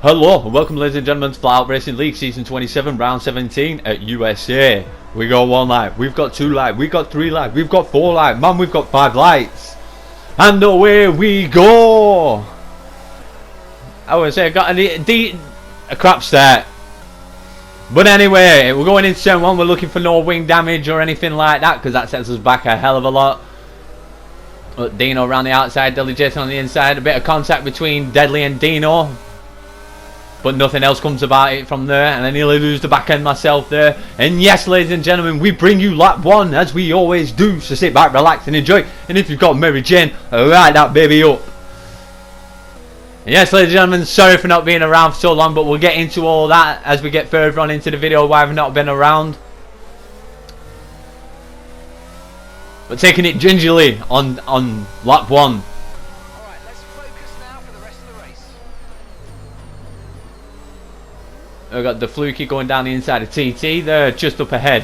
Hello and welcome, ladies and gentlemen, to FlatOutRacing League Season 27 Round 17 at USA. We got 1 light, we've got 2 light, we've got 3 light, we've got 4 light, man, we've got 5 lights. And away we go! I would say I got a crap start. But anyway, we're going into turn 1, we're looking for no wing damage or anything like that, because that sets us back a hell of a lot. Dino around the outside, Deadly Jason on the inside, a bit of contact between Deadly and Dino. But nothing else comes about it from there, and I nearly lose the back end myself there. And yes, ladies and gentlemen, we bring you lap 1 as we always do. So sit back, relax and enjoy. And if you've got Mary Jane, light that baby up. And yes, ladies and gentlemen, sorry for not being around for so long, but we'll get into all that as we get further on into the video why I've not been around. But taking it gingerly on lap 1. We've got the Fluky going down the inside of TT. They're just up ahead.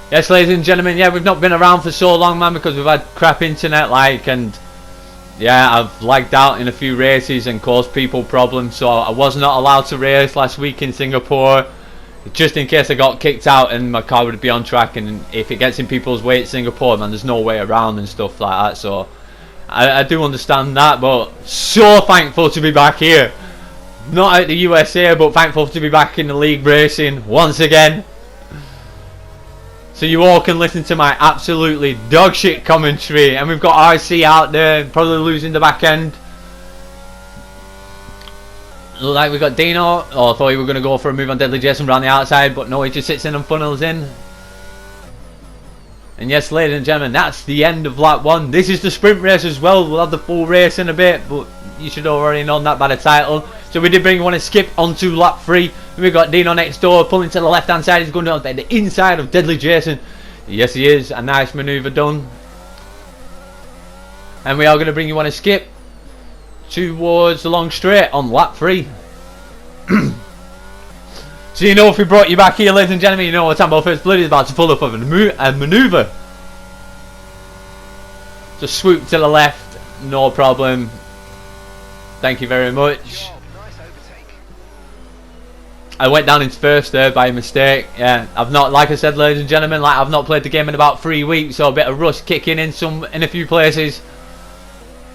Yes, ladies and gentlemen, yeah, we've not been around for so long, man, because we've had crap internet, and yeah, I've lagged out in a few races and caused people problems, so I was not allowed to race last week in Singapore, just in case I got kicked out and my car would be on track, and if it gets in people's way at Singapore, man, there's no way around and stuff like that, so I do understand that, but so thankful to be back here. Not at the USA, but thankful to be back in the league racing once again. So you all can listen to my absolutely dog shit commentary. And we've got RC out there, probably losing the back end. Look like we've got Dino. Oh, I thought he were going to go for a move on Deadly Jason around the outside, but no, he just sits in and funnels in. And yes, ladies and gentlemen, that's the end of lap 1. This is the sprint race as well. We'll have the full race in a bit, but you should already know that by the title. So we did want to skip onto lap 3. And we've got Dino next door pulling to the left hand side. He's going down the inside of Deadly Jason. Yes, he is. A nice manoeuvre done. And we are going to bring you on a skip towards the long straight on lap 3. So you know, if we brought you back here, ladies and gentlemen, you know what Tambo First Blood is about to pull up of a manoeuvre. Just swoop to the left, no problem. Thank you very much. I went down into first there by mistake. Yeah, I've not, like I said, ladies and gentlemen, I've not played the game in about 3 weeks, so a bit of rust kicking in a few places.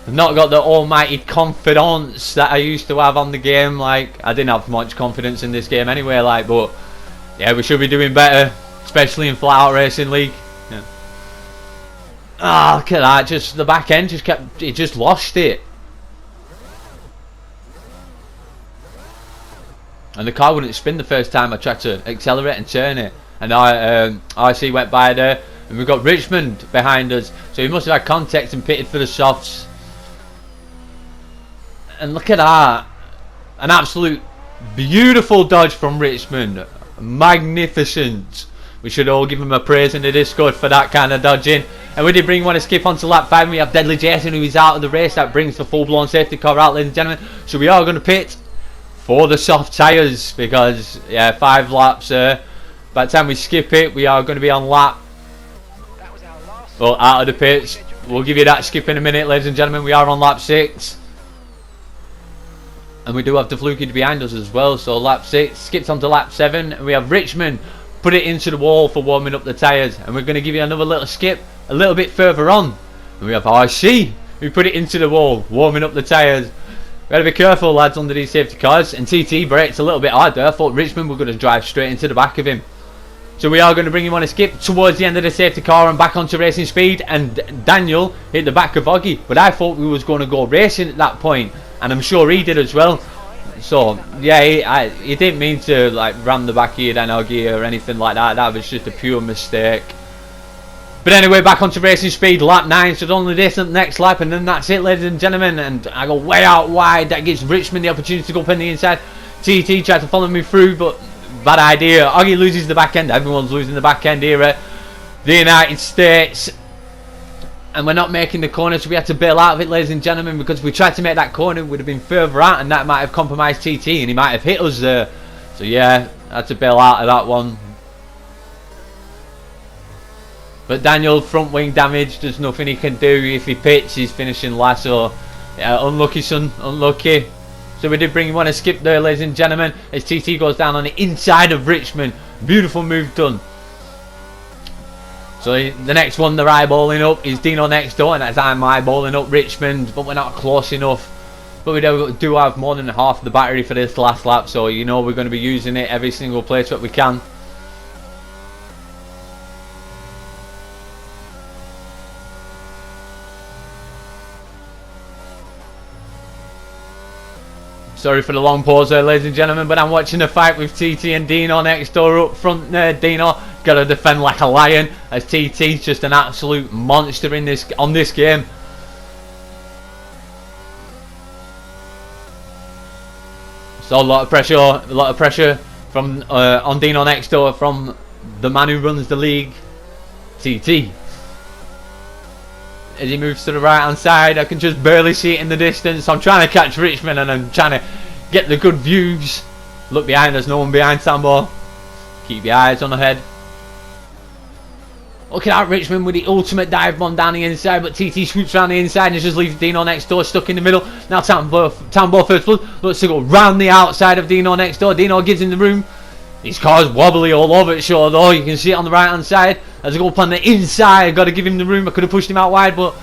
I've not got the almighty confidence that I used to have on the game. I didn't have much confidence in this game anyway, but yeah, we should be doing better, especially in FlatOutRacing League. Yeah. Ah, look at that, just the back end just lost it. And the car wouldn't spin the first time I tried to accelerate and turn it. And RC went by there, and we've got Richmond behind us, so he must have had contact and pitted for the softs. And look at that, an absolute beautiful dodge from Richmond, magnificent. We should all give him a praise in the Discord for that kind of dodging. And we did bring one to skip onto lap 5. We have Deadly Jason, who is out of the race. That brings the full-blown safety car out, ladies and gentlemen. So we are going to pit for the soft tyres, because yeah, 5 laps by the time we skip it, we are going to be on lap, well, out of the pits. We'll give you that skip in a minute, ladies and gentlemen. We are on lap 6. And we do have the Fluky behind us as well. So lap 6, skips onto lap 7. And we have Richmond put it into the wall for warming up the tyres. And we're going to give you another little skip a little bit further on. And we have RC, who put it into the wall, warming up the tyres. We've got to be careful, lads, under these safety cars. And TT brakes a little bit hard there. I thought Richmond were going to drive straight into the back of him. So we are going to bring him on a skip towards the end of the safety car and back onto racing speed. And Daniel hit the back of Oggy. But I thought we was going to go racing at that point. And I'm sure he did as well. So yeah, he didn't mean to ram the back here then Oggy or anything like that. That was just a pure mistake. But anyway, back onto racing speed, lap 9, so it's only this next lap, and then that's it, ladies and gentlemen. And I go way out wide. That gives Richmond the opportunity to go up in the inside. TT tried to follow me through, but bad idea. Oggy loses the back end. Everyone's losing the back end here at the United States. And we're not making the corner, so we had to bail out of it, ladies and gentlemen, because if we tried to make that corner, it would have been further out, and that might have compromised TT, and he might have hit us there. So yeah, I had to bail out of that one. But Daniel, front wing damage, there's nothing he can do. If he pits, he's finishing last. So yeah, unlucky son, unlucky. So we did bring you on a skip there, ladies and gentlemen, as TT goes down on the inside of Richmond. Beautiful move done. So the next one they're eyeballing up is Dino next door, and as I'm eyeballing up Richmond, but we're not close enough. But we do have more than half the battery for this last lap, so you know we're going to be using it every single place that we can. Sorry for the long pause there, ladies and gentlemen, but I'm watching a fight with TT and Dino next door up front there. Dino got to defend like a lion, as TT's just an absolute monster in this game. So a lot of pressure from on Dino next door from the man who runs the league, TT. As he moves to the right hand side, I can just barely see it in the distance. I'm trying to catch Richmond and I'm trying to get the good views. Look behind, there's no one behind Sambo. Keep your eyes on ahead. Look at that, Richmond with the ultimate dive bomb down the inside, but TT swoops around the inside and just leaves Dino next door stuck in the middle. Now Tambo first blood looks to go round the outside of Dino next door. Dino gives him the room. His car's wobbly all over it, sure though. You can see it on the right hand side. As I go up on the inside, got to give him the room. I could have pushed him out wide, but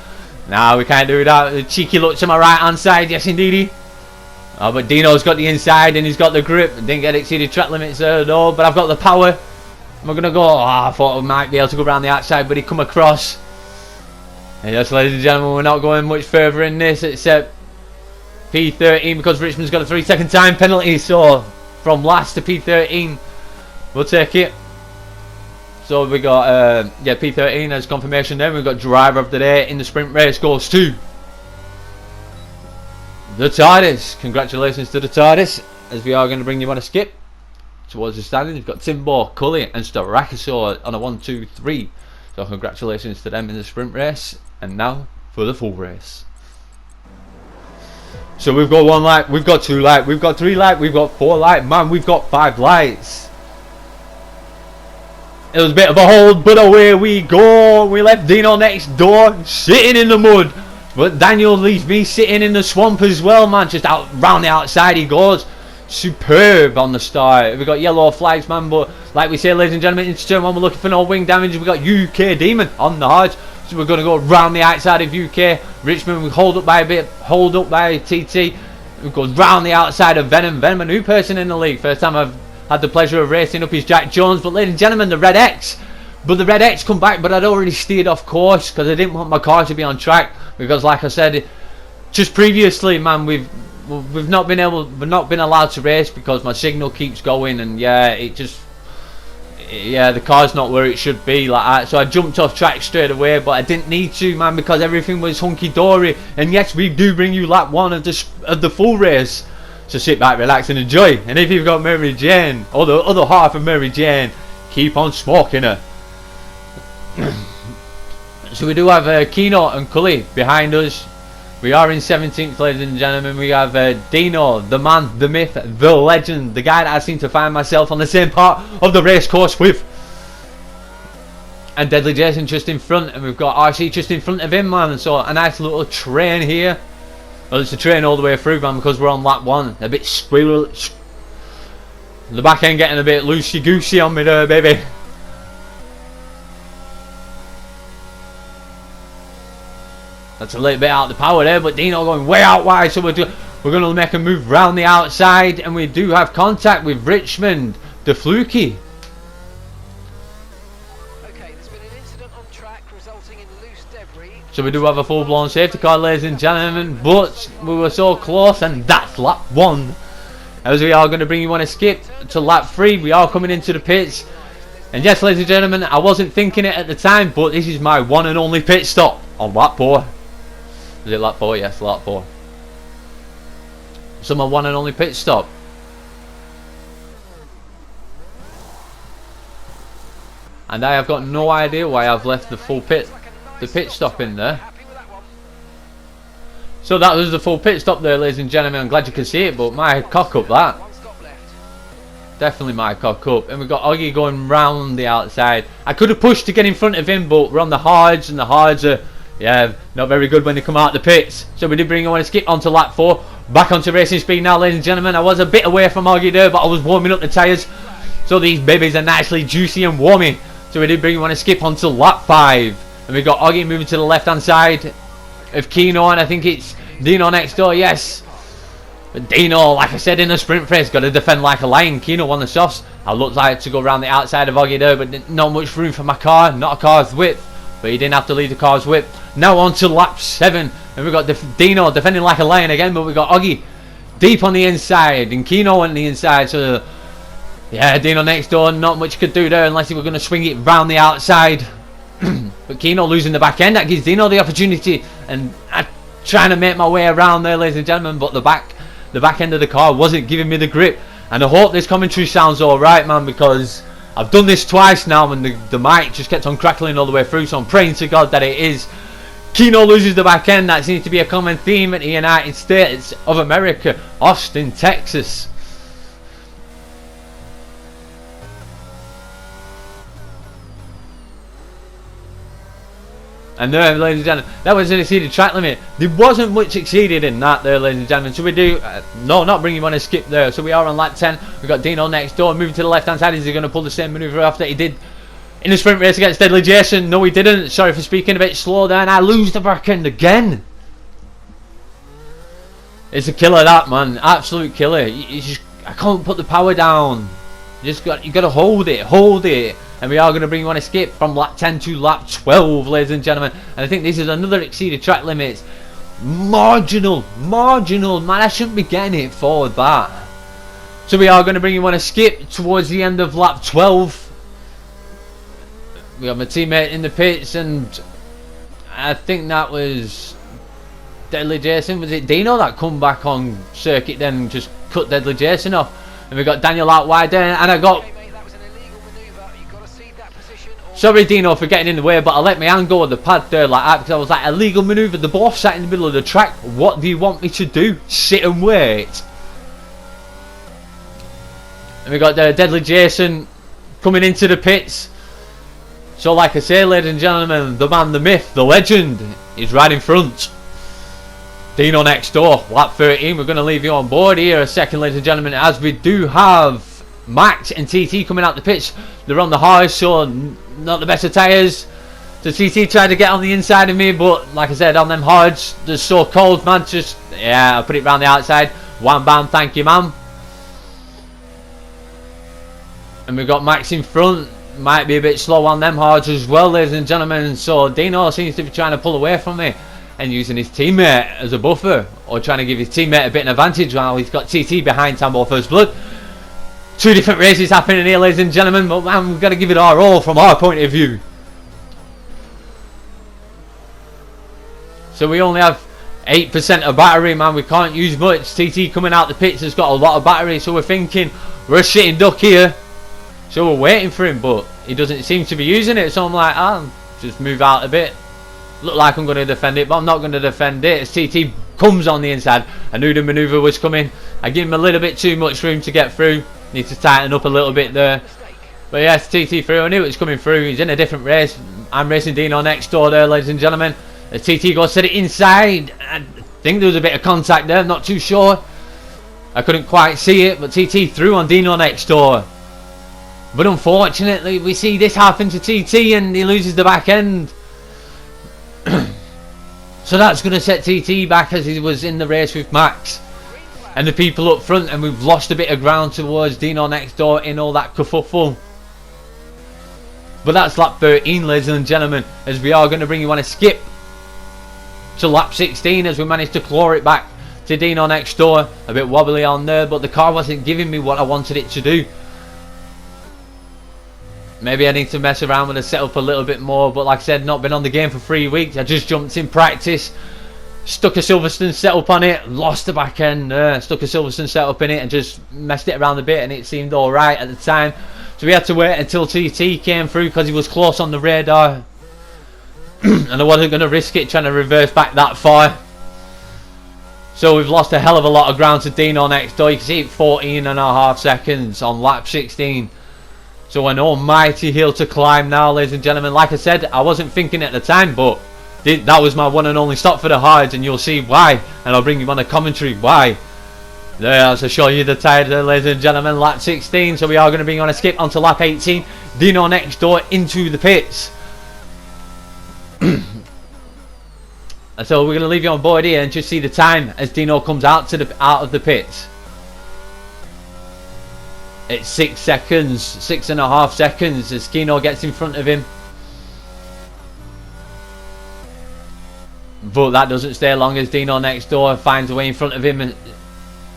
nah, we can't do that. The cheeky look to my right hand side, yes indeedy. Oh, but Dino's got the inside and he's got the grip. Didn't get exceeded track limits there though, but I've got the power. We're going to go, I thought I might be able to go around the outside, but he come across. And yes, ladies and gentlemen, we're not going much further in this except P13 because Richmond's got a 3-second time penalty. So from last to P13, we'll take it. So we got yeah, P13 as confirmation there. We've got driver of the day in the sprint race goes to the TARDIS. Congratulations to the TARDIS, as we are going to bring you on a skip towards the standing. You've got Timbo, Cully and Starakasaur on a 1-2-3. So congratulations to them in the sprint race. And now for the full race. So we've got 1 light, we've got 2 light, we've got 3 light, we've got 4 light, man, we've got 5 lights. It was a bit of a hold, but away we go. We left Dino next door sitting in the mud, but Daniel leaves me sitting in the swamp as well, man. Just out round the outside he goes. Superb on the start. We got yellow flags, man, but like we say, ladies and gentlemen, into turn 1 we're looking for no wing damage. We got UK Demon on the hards, so we're going to go round the outside of UK. Richmond we hold up by a bit, hold up by TT. We go round the outside of Venom. Venom, a new person in the league, first time I've had the pleasure of racing up his Jack Jones. But ladies and gentlemen, the Red X, but the Red X come back, but I'd already steered off course because I didn't want my car to be on track, because like I said just previously, man, we've not been allowed to race because my signal keeps going, and yeah, the car's not where it should be like that. So I jumped off track straight away, but I didn't need to, man, because everything was hunky-dory. And yes, we do bring you lap 1 of the full race, so sit back, relax and enjoy. And if you've got Mary Jane, or the other half of Mary Jane, keep on smoking her. So we do have Keno and Cully behind us. We are in 17th, ladies and gentlemen. We have Dino, the man, the myth, the legend, the guy that I seem to find myself on the same part of the race course with. And Deadly Jason just in front, and we've got RC just in front of him, man. So a nice little train here. Well, it's a train all the way through, man, because we're on lap 1. A bit squealer. The back end getting a bit loosey-goosey on me there, baby. That's a little bit out of the power there, but Dino going way out wide, so we're going to make a move round the outside, and we do have contact with Richmond, the Fluky. Okay, there's been an incident on track resulting in loose debris. So we do have a full-blown safety car, ladies and gentlemen, but we were so close, and that's lap 1. As we are going to bring you on a skip to lap 3, we are coming into the pits. And yes, ladies and gentlemen, I wasn't thinking it at the time, but this is my one and only pit stop on lap 4. Is it lap 4? Yes, lap 4. So my one and only pit stop. And I have got no idea why I've left the pit stop in there. So that was the full pit stop there, ladies and gentlemen. I'm glad you can see it, but my cock up that. Definitely my cock up. And we've got Oggy going round the outside. I could have pushed to get in front of him, but we're on the hards, and the hards are, Yeah, not very good when they come out the pits. So we did bring on a skip onto lap 4. Back onto racing speed now, ladies and gentlemen. I was a bit away from Augie there, but I was warming up the tyres. So these babies are nicely juicy and warming. So we did bring on a skip onto lap 5. And we got Augie moving to the left hand side of Keno, and I think it's Dino next door, yes. But Dino, like I said, in the sprint race, got to defend like a lion. Keno won the softs. I looked like to go around the outside of Augie there, but not much room for my car. Not a car's width, but he didn't have to leave the car's width. Now on to lap 7, and we've got Dino defending like a lion again, but we've got Augie deep on the inside, and Keno on the inside. So yeah, Dino next door, not much could do there unless he were going to swing it round the outside. But Keno losing the back end, that gives Dino the opportunity, and I'm trying to make my way around there, ladies and gentlemen, but the back end of the car wasn't giving me the grip. And I hope this commentary sounds alright, man, because I've done this twice now and the mic just kept on crackling all the way through, so I'm praying to God that it is. Keno loses the back end. That seems to be a common theme at the United States of America, Austin, Texas. And there, ladies and gentlemen, that was an exceeded track limit. There wasn't much exceeded in that there, ladies and gentlemen. So we do, no, not bringing on a skip there. So we are on lap 10. We've got Dino next door, moving to the left hand side. Is he going to pull the same manoeuvre off that he did in the sprint race against Deadly Jason? No, he didn't. Sorry for speaking a bit slow there. And I lose the back end again. It's a killer, that, man. Absolute killer. You just, I can't put the power down. You got to hold it. And we are going to bring on a skip from lap 10 to lap 12, ladies and gentlemen. And I think this is another exceeded track limits. Marginal, man. I shouldn't be getting it for that. So we are going to bring on a skip towards the end of lap 12. We have my teammate in the pits, and I think that was Deadly Jason. Was it Dino that come back on circuit then and just cut Deadly Jason off? And we got Daniel out wide there, and I got... Sorry, Dino, for getting in the way, but I let my hand go on the pad there like that because I was like, illegal manoeuvre. They're both sat in the middle of the track. What do you want me to do? Sit and wait? And we got Deadly Jason coming into the pits. So, like I say, ladies and gentlemen, the man, the myth, the legend is right in front. Dino next door, lap 13. We're going to leave you on board here a second, ladies and gentlemen, as we do have Max and TT coming out the pitch. They're on the hards, so not the best of tyres. So TT tried to get on the inside of me, but like I said, on them hards, they're so cold, man. Just, yeah, I'll put it round the outside. One bam, thank you, man. And we've got Max in front. Might be a bit slow on them hards as well, ladies and gentlemen. So Dino seems to be trying to pull away from me and using his teammate as a buffer, or trying to give his teammate a bit of an advantage while he's got TT behind Tambo First Blood. Two different races happening here, ladies and gentlemen, but man, we've got to give it our all from our point of view. So we only have 8% of battery, man. We can't use much. TT coming out the pits has got a lot of battery, so we're thinking we're a sitting duck here. So we're waiting for him, but he doesn't seem to be using it. So I'm like, just move out a bit. Look like I'm going to defend it, but I'm not going to defend it. As TT comes on the inside, I knew the manoeuvre was coming. I give him a little bit too much room to get through. Need to tighten up a little bit there. But yes, TT through. I knew it was coming through. He's in a different race. I'm racing Dino next door there, ladies and gentlemen. As TT goes to the inside. I think there was a bit of contact there. I'm not too sure. I couldn't quite see it, but TT through on Dino next door. But unfortunately, we see this happen to TT and he loses the back end. So that's going to set TT back as he was in the race with Max and the people up front, and we've lost a bit of ground towards Dino next door in all that kerfuffle. But that's lap 13, ladies and gentlemen, as we are going to bring you on a skip to lap 16 as we managed to claw it back to Dino next door. A bit wobbly on there, but the car wasn't giving me what I wanted it to do. Maybe I need to mess around with the setup a little bit more, but like I said, not been on the game for 3 weeks. I just jumped in practice, stuck a Silverstone setup on it, lost the back end, stuck a Silverstone setup in it and just messed it around a bit, and it seemed alright at the time. So we had to wait until TT came through because he was close on the radar. And I wasn't going to risk it trying to reverse back that far. So we've lost a hell of a lot of ground to Dino next door. You can see it 14.5 seconds on lap 16. So an almighty hill to climb now, ladies and gentlemen. Like I said, I wasn't thinking at the time, but That was my one and only stop for the hards, and you'll see why, and I'll bring you on a commentary why. There, to show you the tyres there, ladies and gentlemen, lap 16. So we are going to bring on a skip onto lap 18. Dino next door into the pits. And so we're going to leave you on board here and just see the time as Dino comes out of the pits. It's 6 seconds, 6.5 seconds as Dino gets in front of him. But that doesn't stay long as Dino next door finds a way in front of him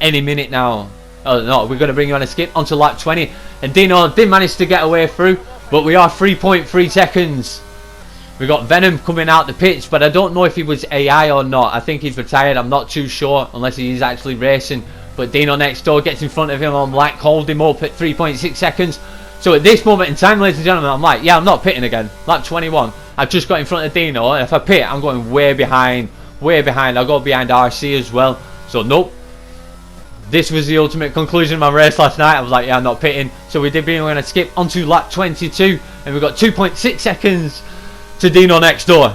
any minute now. Oh no, we're going to bring you on a skip onto lap 20. And Dino did manage to get away through, but we are 3.3 seconds. We got Venom coming out the pits, but I don't know if he was AI or not. I think he's retired, I'm not too sure, unless he is actually racing. But Dino next door gets in front of him on black, hold him up at 3.6 seconds. So at this moment in time, ladies and gentlemen, I'm like, yeah, I'm not pitting again. Lap 21. I've just got in front of Dino, and if I pit, I'm going way behind. Way behind. I'll go behind RC as well. So nope. This was the ultimate conclusion of my race last night. I was like, yeah, I'm not pitting. So we did bring on a skip onto lap 22, and we've got 2.6 seconds to Dino next door.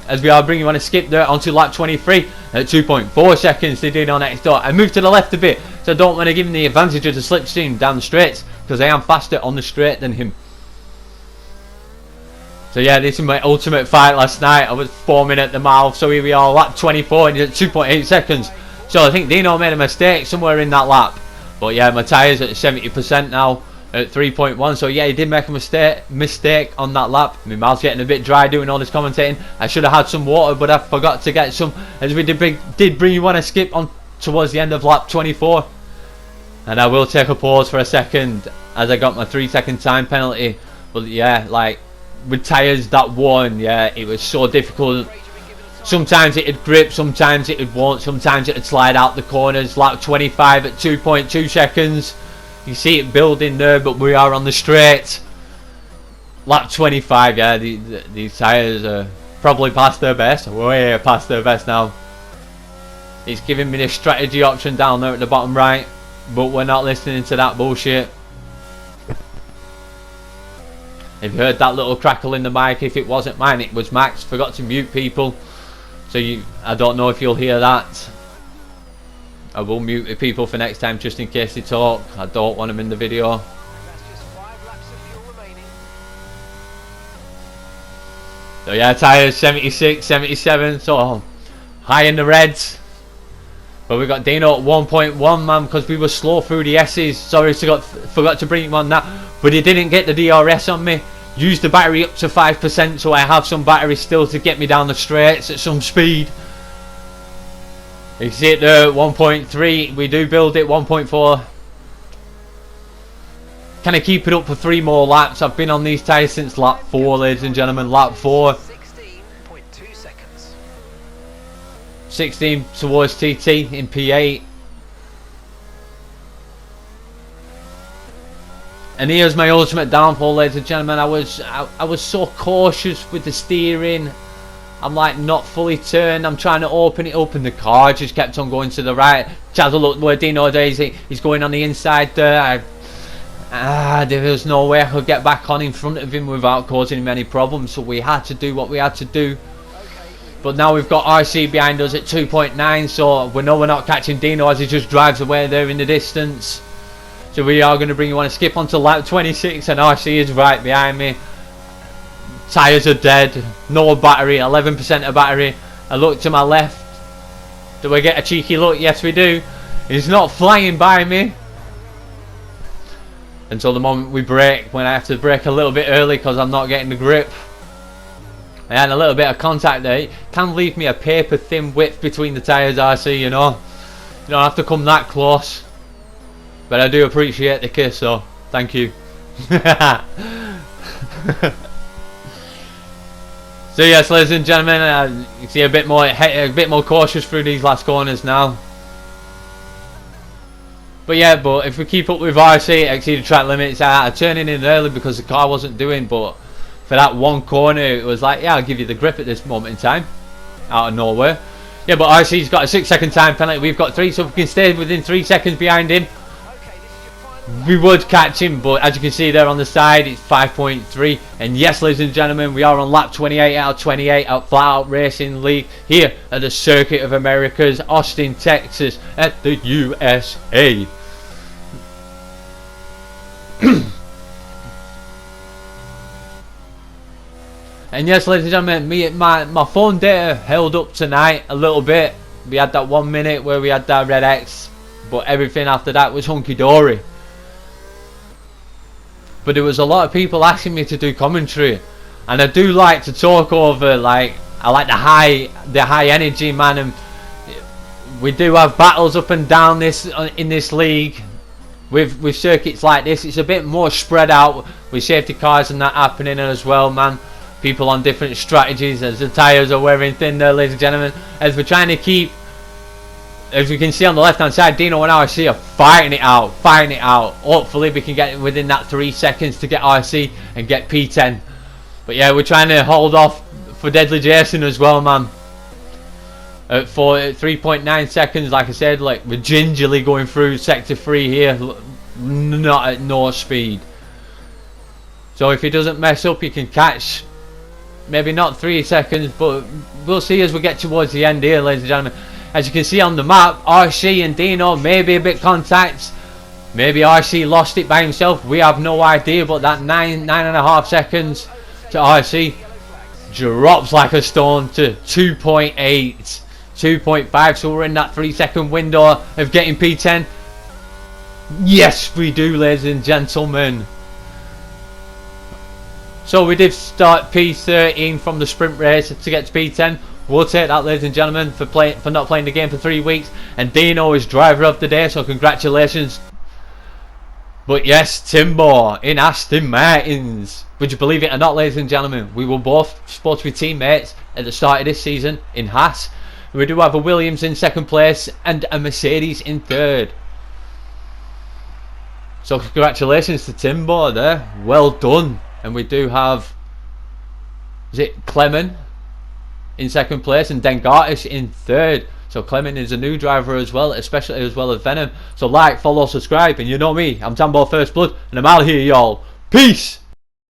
As we are bringing on a skip there onto lap 23 at 2.4 seconds to Dino next door. I moved to the left a bit, so I don't want to give him the advantage of the slipstream down the straights, because I am faster on the straight than him. So yeah, this is my ultimate fight last night. I was foaming at the mouth. So here we are, lap 24, and he's at 2.8 seconds. So I think Dino made a mistake somewhere in that lap. But yeah, my tyres at 70% now at 3.1. So yeah, he did make a mistake on that lap. My mouth's getting a bit dry doing all this commentating. I should have had some water, but I forgot to get some, as we did bring you on a skip on towards the end of lap 24. And I will take a pause for a second as I got my 3-second time penalty. But yeah, like with tyres that worn, yeah, it was so difficult. Sometimes it'd grip, sometimes it won't, sometimes it'd slide out the corners. Lap 25 at 2.2 seconds. You see it building there, but we are on the straight. Lap 25, yeah, these tyres are probably past their best, way past their best now. It's giving me the strategy option down there at the bottom right, but we're not listening to that bullshit. If you heard that little crackle in the mic, if it wasn't mine, it was Max. Forgot to mute people. So I don't know if you'll hear that. I will mute the people for next time just in case they talk. I don't want them in the video. That's just 5 laps of fuel remaining. So yeah, tyres 76, 77, so high in the reds. But we got Dino at 1.1, man, because we were slow through the S's. Sorry, forgot to bring him on that. But he didn't get the DRS on me. Used the battery up to 5%, so I have some battery still to get me down the straights at some speed. You see it there at 1.3. We do build it 1.4. Can I keep it up for 3 more laps? I've been on these tyres since lap 4, ladies and gentlemen. Lap 4. 16.2 seconds. 16 towards TT in P8. And here's my ultimate downfall, ladies and gentlemen. I was so cautious with the steering. I'm like not fully turned. I'm trying to open it up and the car just kept on going to the right. Chaz, look where Dino is. He's going on the inside there. There was no way I could get back on in front of him without causing him any problems. So we had to do what we had to do. But now we've got RC behind us at 2.9. So we know we're not catching Dino as he just drives away there in the distance. So we are going to bring you on a skip onto lap 26, and RC is right behind me. Tyres are dead, no battery, 11% of battery. I look to my left. Do we get a cheeky look? Yes we do. He's not flying by me until the moment we brake, when I have to brake a little bit early because I'm not getting the grip. I had a little bit of contact there. It can leave me a paper thin width between the tyres, RC, you know. You don't have to come that close. But I do appreciate the kiss, so thank you. So yes, ladies and gentlemen, you see a bit more cautious through these last corners now. But yeah, but if we keep up with RC, exceed the track limits, I turning in early because the car wasn't doing. But for that one corner, it was like, yeah, I'll give you the grip at this moment in time, out of nowhere. Yeah, but RC's got a 6-second time penalty. We've got 3, so if we can stay within 3 seconds behind him. we would catch him, but as you can see there on the side, it's 5.3. And yes, ladies and gentlemen, we are on lap 28 out of 28 at FlatOutRacing League here at the Circuit of Americas, Austin, Texas, at the USA. And yes, ladies and gentlemen, my phone data held up tonight a little bit. We had that 1 minute where we had that red X, but everything after that was hunky-dory. But there was a lot of people asking me to do commentary, and I do like to talk over, like, I like the high energy, man. And we do have battles up and down in this league. With circuits like this, it's a bit more spread out with safety cars and that happening as well, man. People on different strategies as the tyres are wearing thin there, ladies and gentlemen. As we're trying to keep, as we can see on the left hand side, Dino and RC are fighting it out. Hopefully we can get within that 3 seconds to get RC and get P10. But yeah, we're trying to hold off for Deadly Jason as well, man. At 3.9 seconds, like I said, like we're gingerly going through sector 3 here, not at no speed. So if he doesn't mess up, he can catch maybe not 3 seconds, but we'll see as we get towards the end here, ladies and gentlemen. As you can see on the map, RC and Dino maybe a bit contact. Maybe RC lost it by himself. We have no idea, but that 9.5 seconds to RC drops like a stone to 2.8, 2.5. So we're in that 3 second window of getting P10. Yes, we do, ladies and gentlemen. So we did start P13 from the sprint race to get to P10. We'll take that, ladies and gentlemen, for not playing the game for 3 weeks. And Dino is driver of the day, so congratulations. But yes, Timbo in Aston Martins. Would you believe it or not, ladies and gentlemen? We were both supposed to be teammates at the start of this season in Haas. We do have a Williams in second place and a Mercedes in third. So congratulations to Timbo there. Well done. And we do have, is it Clement in second place and Dengartis in third. So Clement is a new driver as well, especially as well as Venom. So like, follow, subscribe, and you know me, I'm Tambo First Blood, and I'm out of here, y'all. Peace!